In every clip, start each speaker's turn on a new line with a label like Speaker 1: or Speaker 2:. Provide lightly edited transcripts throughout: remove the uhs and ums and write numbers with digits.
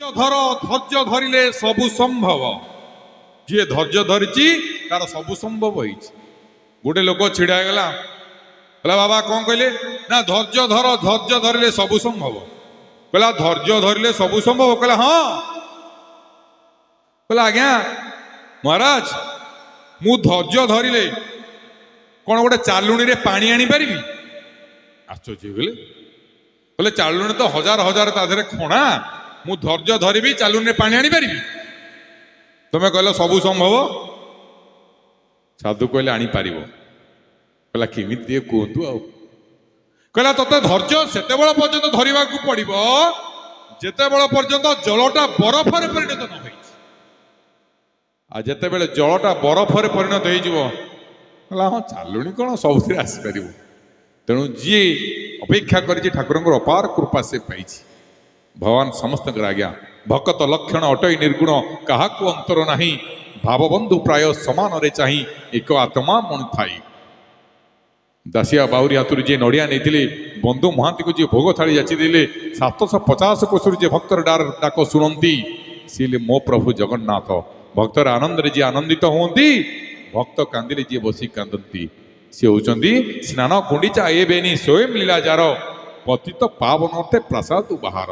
Speaker 1: ଧର ଧୈର୍ଯ୍ୟ ଧରିଲେ ସବୁ ସମ୍ଭବ। ଯିଏ ଧୈର୍ଯ୍ୟ ଧରିଛି ତାର ସବୁ ସମ୍ଭବ ହେଇଛି। ଗୋଟେ ଲୋକ ଛିଡ଼ା ହେଇଗଲା, କହିଲା ବାବା କ'ଣ କହିଲେ? ନା ଧୈର୍ଯ୍ୟ ଧର, ଧୈର୍ଯ୍ୟ ଧରିଲେ ସବୁ ସମ୍ଭବ। କହିଲା ଧୈର୍ଯ୍ୟ ଧରିଲେ ସବୁ ସମ୍ଭବ? କହିଲା ହଁ। କହିଲା ଆଜ୍ଞା ମହାରାଜ, ମୁଁ ଧୈର୍ଯ୍ୟ ଧରିଲେ କ'ଣ ଗୋଟେ ଚାଲୁଣୀରେ ପାଣି ଆଣିପାରିବି? ଆଶ୍ଚର୍ଯ୍ୟ ହେଇଗଲେ। କହିଲେ ଚାଲୁଣୀ ତ ହଜାର ହଜାର ତା ଦେହରେ ଖଣା, ମୁଁ ଧୈର୍ଯ୍ୟ ଧରିବି ଚାଲୁଣୀରେ ପାଣି ଆଣିପାରିବି? ତମେ କହିଲ ସବୁ ସମ୍ଭବ। ସାଧୁ କହିଲେ ଆଣିପାରିବ। କହିଲା କେମିତି ଟିକେ କୁହନ୍ତୁ ଆଉ। କହିଲା ତତେ ଧୈର୍ଯ୍ୟ ସେତେବେଳେ ପର୍ଯ୍ୟନ୍ତ ଧରିବାକୁ ପଡ଼ିବ ଯେତେବେଳେ ପର୍ଯ୍ୟନ୍ତ ଜଳଟା ବରଫରେ ପରିଣତ ନ ହେଇଛି। ଆଉ ଯେତେବେଳେ ଜଳଟା ବରଫରେ ପରିଣତ ହେଇଯିବ, କହିଲା ହଁ ଚାଲୁଣୀ କ'ଣ ସବୁଥିରେ ଆସିପାରିବ। ତେଣୁ ଯିଏ ଅପେକ୍ଷା କରିଛି ଠାକୁରଙ୍କର ଅପାର କୃପା ସେ ପାଇଛି। ଭଗବାନ ସମସ୍ତଙ୍କର ଆଜ୍ଞା ଭକତ ଲକ୍ଷଣ ଅଟଇ ନିର୍ଗୁଣ, କାହାକୁ ଅନ୍ତର ନାହିଁ, ଭାବବନ୍ଧୁ ପ୍ରାୟ ସମାନରେ ଚାହିଁ, ଏକ ଆତ୍ମା ମଣି ଥାଇ। ଦାସିଆ ବାଉରୀ ହାତରୁ ଯିଏ ନଡ଼ିଆ ନେଇଥିଲେ, ବନ୍ଧୁ ମହାନ୍ତିକୁ ଯିଏ ଭୋଗ ଥାଳି ଯାଚି ଦେଲେ, 750 କୋଶରୁ ଯିଏ ଭକ୍ତର ଡାକ ଶୁଣନ୍ତି, ସିଏ ମୋ ପ୍ରଭୁ ଜଗନ୍ନାଥ। ଭକ୍ତର ଆନନ୍ଦରେ ଯିଏ ଆନନ୍ଦିତ ହୁଅନ୍ତି, ଭକ୍ତ କାନ୍ଦିଲେ ଯିଏ ବସି କାନ୍ଦନ୍ତି, ସିଏ ହେଉଛନ୍ତି ସ୍ନାନ କୁଣ୍ଡିଚା ଏ ବେନି ସ୍ୱୟଂ ଲୀଳାଜାର, ପତିତ ପାବନତେ ପ୍ରସାଦ ବାହାର।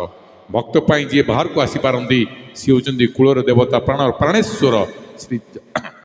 Speaker 1: ଭକ୍ତ ପାଇଁ ଯିଏ ବାହାରକୁ ଆସିପାରନ୍ତି, ସିଏ ହେଉଛନ୍ତି କୂଳର ଦେବତା ପ୍ରାଣର ପ୍ରାଣେଶ୍ୱର ଶ୍ରୀ